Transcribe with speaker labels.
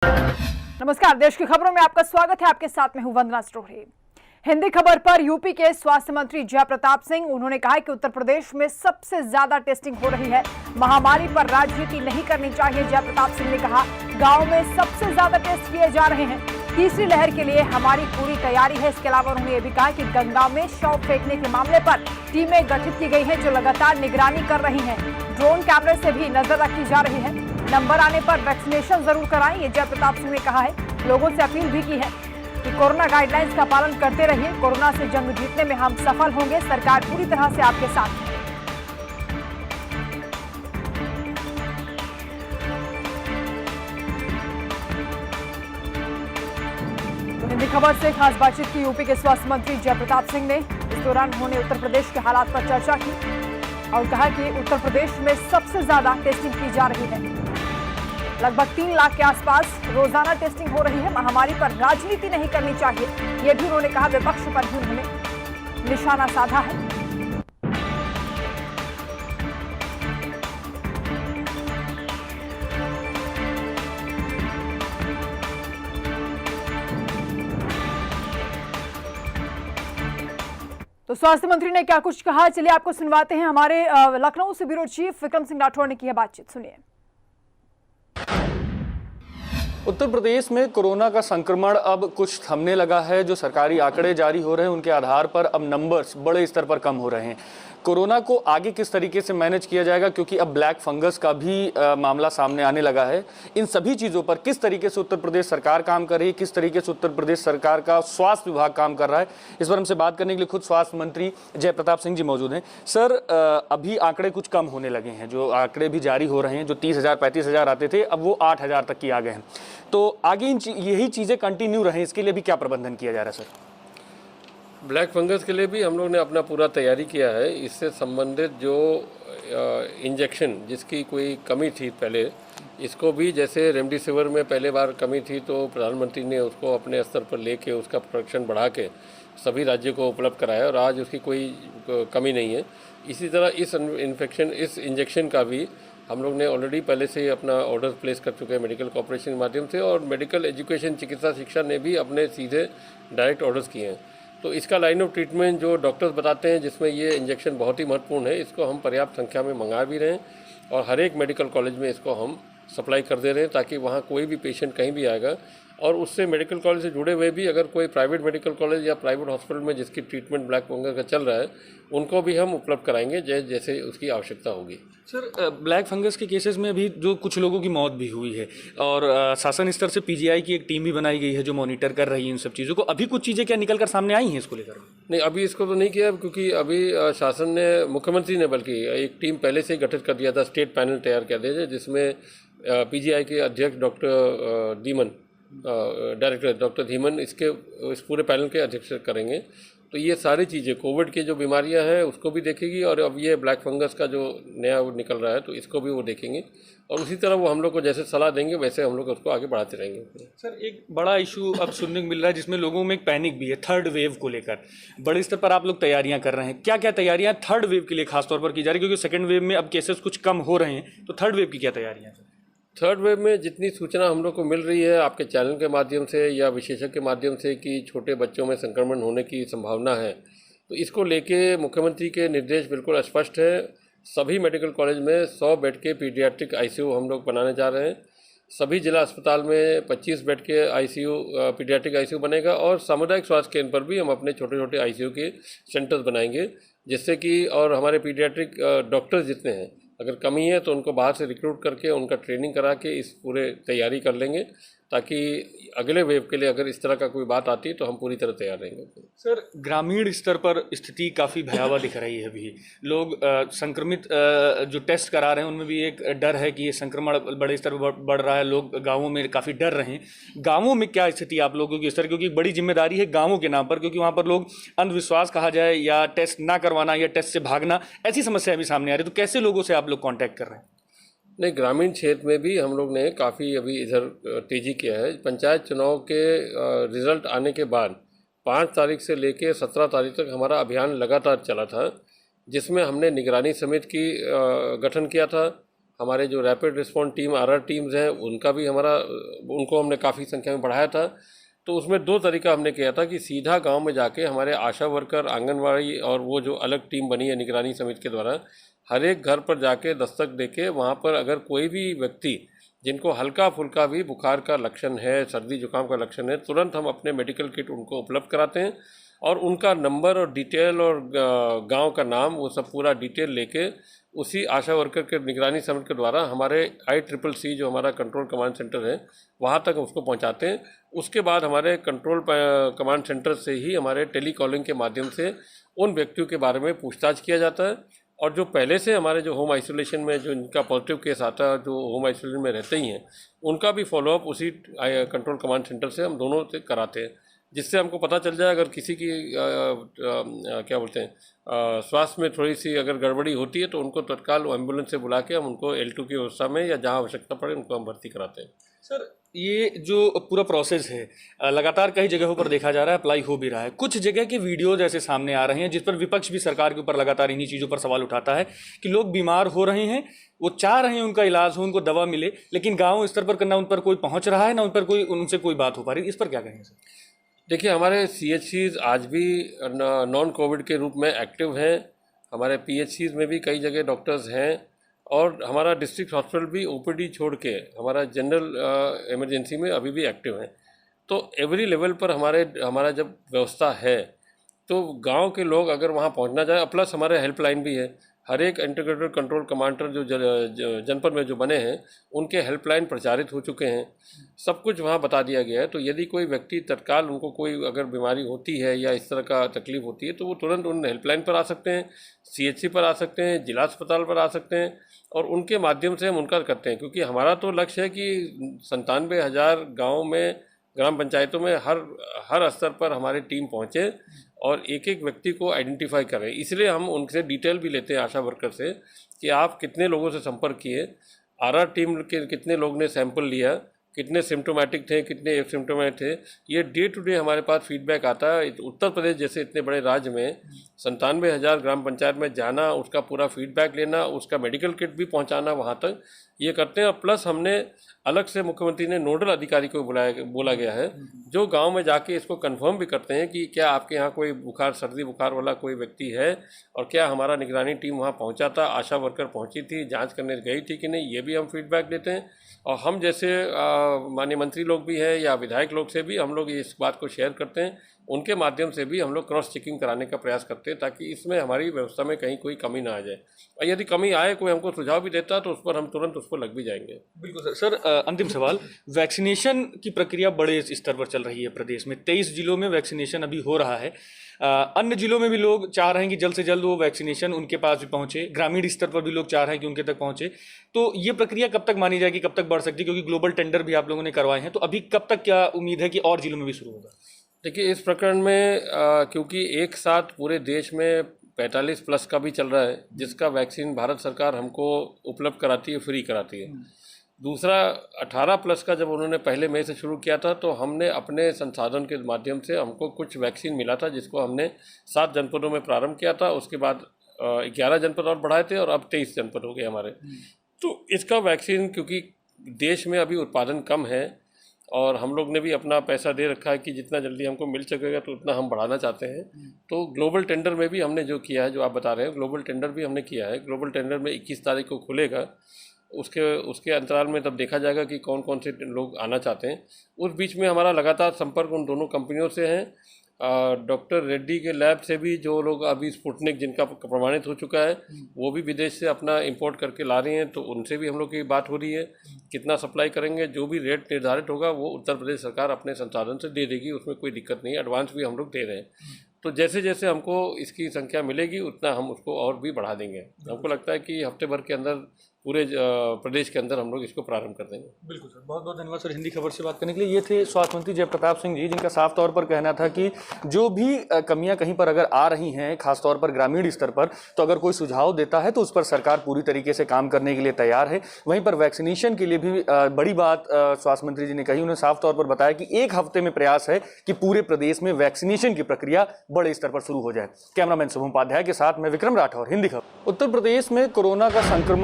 Speaker 1: नमस्कार, देश की खबरों में आपका स्वागत है। आपके साथ में हूं वंदना स्टोरी। हिंदी खबर पर यूपी के स्वास्थ्य मंत्री जय प्रताप सिंह, उन्होंने कहा कि उत्तर प्रदेश में सबसे ज्यादा टेस्टिंग हो रही है। महामारी पर राजनीति नहीं करनी चाहिए। जय प्रताप सिंह ने कहा, गांव में सबसे ज्यादा टेस्ट किए जा रहे हैं। तीसरी लहर के लिए हमारी पूरी तैयारी है। इसके अलावा उन्होंने ये भी कहा कि गंगा में शव फेंकने के मामले पर टीमें गठित की गई हैं जो लगातार निगरानी कर रही हैं। ड्रोन कैमरे से भी नजर रखी जा रही है। नंबर आने पर वैक्सीनेशन जरूर कराएं, ये जय प्रताप सिंह ने कहा है। लोगों से अपील भी की है कि कोरोना गाइडलाइंस का पालन करते रहिए। कोरोना से जंग जीतने में हम सफल होंगे। सरकार पूरी तरह से आपके साथ है। तो हिंदी खबर से खास बातचीत की यूपी के स्वास्थ्य मंत्री जय प्रताप सिंह ने। इस दौरान उन्होंने उत्तर प्रदेश के हालात पर चर्चा की और कहा कि उत्तर प्रदेश में सबसे ज्यादा टेस्टिंग की जा रही है। लगभग 3 लाख के आसपास रोजाना टेस्टिंग हो रही है। महामारी पर राजनीति नहीं करनी चाहिए, यह भी उन्होंने कहा। विपक्ष पर भी उन्होंने निशाना साधा है। तो स्वास्थ्य मंत्री ने क्या कुछ कहा, चलिए आपको सुनवाते हैं। हमारे लखनऊ से ब्यूरो चीफ विक्रम सिंह राठौर ने की है बातचीत, सुनिए।
Speaker 2: उत्तर प्रदेश में कोरोना का संक्रमण अब कुछ थमने लगा है। जो सरकारी आंकड़े जारी हो रहे हैं उनके आधार पर अब नंबर्स बड़े स्तर पर कम हो रहे हैं। कोरोना को आगे किस तरीके से मैनेज किया जाएगा, क्योंकि अब ब्लैक फंगस का भी मामला सामने आने लगा है। इन सभी चीज़ों पर किस तरीके से उत्तर प्रदेश सरकार काम कर रही है, किस तरीके से उत्तर प्रदेश सरकार का स्वास्थ्य विभाग काम कर रहा है, इस पर हमसे बात करने के लिए खुद स्वास्थ्य मंत्री जय प्रताप सिंह जी मौजूद हैं। सर, अभी आंकड़े कुछ कम होने लगे हैं। जो आंकड़े भी जारी हो रहे हैं, जो 30,000 35,000 आते थे, अब वो 8,000 तक की आ गए हैं। तो आगे यही चीज़ें कंटिन्यू रहें, इसके लिए भी क्या प्रबंधन किया जा रहा है सर?
Speaker 3: ब्लैक फंगस के लिए भी हम लोग ने अपना पूरा तैयारी किया है। इससे संबंधित जो इंजेक्शन जिसकी कोई कमी थी पहले, इसको भी जैसे रेमडेसिविर में पहले बार कमी थी तो प्रधानमंत्री ने उसको अपने स्तर पर लेके उसका प्रोडक्शन बढ़ा के सभी राज्यों को उपलब्ध कराया और आज उसकी कोई कमी नहीं है। इसी तरह इस इंजेक्शन का भी हम लोग ने ऑलरेडी पहले से अपना ऑर्डर प्लेस कर चुके हैं मेडिकल कॉर्पोरेशन के माध्यम से, और मेडिकल एजुकेशन चिकित्सा शिक्षा ने भी अपने सीधे डायरेक्ट ऑर्डर्स किए हैं। तो इसका लाइन ऑफ ट्रीटमेंट जो डॉक्टर्स बताते हैं जिसमें ये इंजेक्शन बहुत ही महत्वपूर्ण है, इसको हम पर्याप्त संख्या में मंगा भी रहे हैं और हर एक मेडिकल कॉलेज में इसको हम सप्लाई कर दे रहे हैं, ताकि वहाँ कोई भी पेशेंट कहीं भी आएगा और उससे मेडिकल कॉलेज से जुड़े हुए भी अगर कोई प्राइवेट मेडिकल कॉलेज या प्राइवेट हॉस्पिटल में जिसकी ट्रीटमेंट ब्लैक फंगस का चल रहा है उनको भी हम उपलब्ध कराएंगे जैसे उसकी आवश्यकता होगी।
Speaker 2: सर, ब्लैक फंगस के केसेस में अभी जो कुछ लोगों की मौत भी हुई है और शासन स्तर से पीजीआई की एक टीम भी बनाई गई है जो मॉनिटर कर रही है इन सब चीज़ों को। अभी कुछ चीज़ें क्या निकल कर सामने आई हैं इसको लेकर?
Speaker 3: नहीं, अभी इसको तो नहीं किया, क्योंकि अभी शासन ने, मुख्यमंत्री ने बल्कि एक टीम पहले से ही गठित कर दिया था, स्टेट पैनल तैयार कर दिया, जिसमें पीजीआई के अध्यक्ष doctor Dhiman, director doctor Dhiman इस पूरे पैनल के अध्यक्ष करेंगे। तो ये सारी चीज़ें कोविड की जो बीमारियां हैं उसको भी देखेगी और अब ये ब्लैक फंगस का जो नया वो निकल रहा है तो इसको भी वो देखेंगे और उसी तरह वो हम लोग को जैसे सलाह देंगे वैसे हम लोग उसको आगे बढ़ाते रहेंगे।
Speaker 2: सर, एक बड़ा इशू अब सुनने को मिल रहा है जिसमें लोगों में एक पैनिक भी है, थर्ड वेव को लेकर। बड़े स्तर पर आप लोग तैयारियां कर रहे हैं, क्या क्या तैयारियां थर्ड वेव के लिए खासतौर पर की जा रही है, क्योंकि सेकेंड वेव में अब केसेस कुछ कम हो रहे हैं, तो थर्ड वेव की क्या तैयारियां हैं?
Speaker 3: थर्ड वेव में जितनी सूचना हम लोग को मिल रही है आपके चैनल के माध्यम से या विशेषज्ञ के माध्यम से कि छोटे बच्चों में संक्रमण होने की संभावना है, तो इसको लेके मुख्यमंत्री के निर्देश बिल्कुल स्पष्ट है। सभी मेडिकल कॉलेज में 100 बेड के पीडियाट्रिक आईसीयू हम लोग बनाने जा रहे हैं। सभी जिला अस्पताल में 25 बेड के आईसीयू पीडियाट्रिक आईसीयू बनेगा और सामुदायिक स्वास्थ्य केंद्र पर भी हम अपने छोटे छोटे आईसीयू के सेंटर्स बनाएंगे, जिससे कि और हमारे पीडियाट्रिक डॉक्टर्स जितने हैं अगर कमी है तो उनको बाहर से रिक्रूट करके उनका ट्रेनिंग करा के इस पूरे तैयारी कर लेंगे, ताकि अगले वेव के लिए अगर इस तरह का कोई बात आती है तो हम पूरी तरह तैयार रहेंगे।
Speaker 2: सर, ग्रामीण स्तर पर स्थिति काफ़ी भयावह दिख रही है। अभी लोग संक्रमित जो टेस्ट करा रहे हैं उनमें भी एक डर है कि ये संक्रमण बड़े स्तर पर बढ़ रहा है। लोग गाँवों में काफ़ी डर रहे हैं। गाँवों में क्या स्थिति आप लोगों की इस तरह, क्योंकि बड़ी जिम्मेदारी है गाँवों के नाम पर, क्योंकि वहाँ पर लोग अंधविश्वास कहा जाए या टेस्ट ना करवाना या टेस्ट से भागना, ऐसी समस्या भी सामने आ रही है। तो कैसे लोगों से आप लोग कॉन्टैक्ट कर रहे हैं?
Speaker 3: नहीं, ग्रामीण क्षेत्र में भी हम लोग ने काफ़ी अभी इधर तेज़ी किया है। पंचायत चुनाव के रिज़ल्ट आने के बाद 5 तारीख से लेकर 17 तारीख तक हमारा अभियान लगातार चला था, जिसमें हमने निगरानी समिति की गठन किया था। हमारे जो rapid response team RR teams हैं उनका भी उनको हमने काफ़ी संख्या में बढ़ाया था। तो उसमें दो तरीका हमने किया था कि सीधा गांव में जाके हमारे आशा वर्कर, आंगनवाड़ी और वो जो अलग टीम बनी है निगरानी समिति के द्वारा, हर एक घर पर जाके दस्तक देके वहाँ पर अगर कोई भी व्यक्ति जिनको हल्का फुल्का भी बुखार का लक्षण है, सर्दी जुकाम का लक्षण है, तुरंत हम अपने मेडिकल किट उनको उपलब्ध कराते हैं और उनका नंबर और डिटेल और गांव का नाम वो सब पूरा डिटेल लेके उसी आशा वर्कर के निगरानी समिति के द्वारा हमारे ICCC जो हमारा कंट्रोल कमांड सेंटर है वहाँ तक उसको पहुँचाते हैं। उसके बाद हमारे कंट्रोल कमांड सेंटर से ही हमारे टेली कॉलिंग के माध्यम से उन व्यक्तियों के बारे में पूछताछ किया जाता है और जो पहले से हमारे जो होम आइसोलेशन में जो इनका पॉजिटिव केस आता है, जो होम आइसोलेशन में रहते ही हैं, उनका भी फॉलोअप उसी कंट्रोल कमांड सेंटर से हम दोनों से कराते हैं, जिससे हमको पता चल जाए अगर किसी की क्या बोलते हैं स्वास्थ्य में थोड़ी सी अगर गड़बड़ी होती है तो उनको तत्काल एम्बुलेंस से बुला के हम उनको L2 की व्यवस्था में या जहाँ आवश्यकता पड़े उनको हम भर्ती कराते हैं।
Speaker 2: सर, ये जो पूरा प्रोसेस है लगातार कई जगहों पर देखा जा रहा है, अप्लाई हो भी रहा है। कुछ जगह के वीडियो जैसे सामने आ रहे हैं जिस पर विपक्ष भी सरकार के ऊपर लगातार इन्हीं चीज़ों पर सवाल उठाता है कि लोग बीमार हो रहे हैं, वो चाह रहे हैं उनका इलाज हो, उनको दवा मिले, लेकिन गाँव स्तर पर ना उन पर कोई पहुँच रहा है, ना उन पर कोई उनसे कोई बात हो पा रही। इस पर क्या कहेंगे सर?
Speaker 3: देखिए, हमारे CHCs आज भी नॉन कोविड के रूप में एक्टिव हैं, हमारे PHCs में भी कई जगह डॉक्टर्स हैं और हमारा डिस्ट्रिक्ट हॉस्पिटल भी OPD छोड़ के हमारा जनरल इमरजेंसी में अभी भी एक्टिव हैं। तो एवरी लेवल पर हमारा जब व्यवस्था है तो गांव के लोग अगर वहां पहुंचना चाहे, प्लस हमारे हेल्पलाइन भी है, हर एक इंटीग्रेटेड कंट्रोल कमांडर जो जनपद में जो बने हैं उनके हेल्पलाइन प्रचारित हो चुके हैं, सब कुछ वहाँ बता दिया गया है। तो यदि कोई व्यक्ति तत्काल उनको कोई अगर बीमारी होती है या इस तरह का तकलीफ होती है तो वो तुरंत उन हेल्पलाइन पर आ सकते हैं, CHC पर आ सकते हैं, जिला अस्पताल पर आ सकते हैं और उनके माध्यम से हम उनका करते हैं। क्योंकि हमारा तो लक्ष्य है कि 97,000 गाँव में, ग्राम पंचायतों में हर स्तर पर हमारी टीम पहुँचे और एक एक व्यक्ति को आइडेंटिफाई करें। इसलिए हम उनसे डिटेल भी लेते हैं आशा वर्कर से कि आप कितने लोगों से संपर्क किए, आरआर टीम के कितने लोग ने सैंपल लिया, कितने सिम्टोमेटिक थे, कितने एसिम्टोमेटिक थे। ये डे टू डे हमारे पास फीडबैक आता है। उत्तर प्रदेश जैसे इतने बड़े राज्य में 97,000 ग्राम पंचायत में जाना, उसका पूरा फीडबैक लेना, उसका मेडिकल किट भी पहुंचाना वहां तक, ये करते हैं। प्लस हमने अलग से मुख्यमंत्री ने नोडल अधिकारी को बोला गया है जो गांव में जाके इसको कंफर्म भी करते हैं कि क्या आपके यहाँ कोई सर्दी बुखार वाला कोई व्यक्ति है और क्या हमारा निगरानी टीम वहाँ पहुँचा था, आशा वर्कर पहुँची थी, जांच करने गई थी कि नहीं, ये भी हम फीडबैक देते हैं। और हम जैसे माननीय मंत्री लोग भी हैं या विधायक लोग से भी हम लोग इस बात को शेयर करते हैं, उनके माध्यम से भी हम लोग क्रॉस चेकिंग कराने का प्रयास करते हैं ताकि इसमें हमारी व्यवस्था में कहीं कोई कमी ना आ जाए। और यदि कमी आए, कोई हमको सुझाव भी देता है तो उस पर हम तुरंत उस पर लग भी जाएंगे।
Speaker 2: बिल्कुल सर। अंतिम सवाल, वैक्सीनेशन की प्रक्रिया बड़े स्तर पर चल रही है प्रदेश में, 23 जिलों में वैक्सीनेशन अभी हो रहा है। अन्य जिलों में भी लोग चाह रहे हैं कि जल्द से जल्द वो वैक्सीनेशन उनके पास भी पहुंचे, ग्रामीण स्तर पर भी लोग चाह रहे हैं कि उनके तक पहुंचे। तो ये प्रक्रिया कब तक मानी जाएगी, कब तक बढ़ सकती है, क्योंकि ग्लोबल टेंडर भी आप लोगों ने करवाए हैं, तो अभी कब तक क्या उम्मीद है कि और जिलों में भी शुरू होगा?
Speaker 3: देखिए, इस प्रकरण में क्योंकि एक साथ पूरे देश में 45 प्लस का भी चल रहा है, जिसका वैक्सीन भारत सरकार हमको उपलब्ध कराती है, फ्री कराती है। दूसरा 18 प्लस का जब उन्होंने पहले मई से शुरू किया था तो हमने अपने संसाधन के माध्यम से हमको कुछ वैक्सीन मिला था, जिसको हमने 7 जनपदों में प्रारंभ किया था। उसके बाद 11 जनपद और बढ़ाए थे और अब 23 जनपद हो गए हमारे। तो इसका वैक्सीन क्योंकि देश में अभी उत्पादन कम है और हम लोग ने भी अपना पैसा दे रखा है कि जितना जल्दी हमको मिल सकेगा तो उतना हम बढ़ाना चाहते हैं। तो ग्लोबल टेंडर में भी हमने जो किया है, जो आप बता रहे हैं, ग्लोबल टेंडर भी हमने किया है। ग्लोबल टेंडर में 21 तारीख को खुलेगा, उसके अंतराल में तब देखा जाएगा कि कौन कौन से लोग आना चाहते हैं। उस बीच में हमारा लगातार संपर्क उन दोनों कंपनियों से है। डॉक्टर रेड्डी के लैब से भी जो लोग अभी स्पुतनिक जिनका प्रमाणित हो चुका है वो भी विदेश से अपना इंपोर्ट करके ला रही हैं, तो उनसे भी हम लोग की बात हो रही है। कितना सप्लाई करेंगे, जो भी रेट निर्धारित होगा वो उत्तर प्रदेश सरकार अपने संसाधन से दे देगी, उसमें कोई दिक्कत नहीं है। एडवांस भी हम लोग दे रहे हैं। तो जैसे जैसे हमको इसकी संख्या मिलेगी उतना हम उसको और भी बढ़ा देंगे। हमको लगता है कि हफ्ते भर के अंदर पूरे प्रदेश के अंदर हम लोग इसको प्रारंभ कर देंगे।
Speaker 2: बिल्कुल सर, बहुत बहुत धन्यवाद सर हिंदी खबर से बात करने के लिए। ये थे स्वास्थ्य मंत्री जयप्रताप सिंह जी, जिनका साफ तौर पर कहना था कि जो भी कमियां कहीं पर अगर आ रही हैं, खासतौर पर ग्रामीण स्तर पर, तो अगर कोई सुझाव देता है तो उस पर सरकार पूरी तरीके से काम करने के लिए तैयार है। वहीं पर वैक्सीनेशन के लिए भी बड़ी बात स्वास्थ्य मंत्री जी ने कही। उन्होंने साफ तौर पर बताया कि 1 हफ्ते में प्रयास है कि पूरे प्रदेश में वैक्सीनेशन की प्रक्रिया बड़े स्तर पर शुरू हो जाए। कैमरामैन शुभम उपाध्याय के साथ मैं विक्रम राठौर, हिंदी खबर। उत्तर प्रदेश में कोरोना का संक्रमण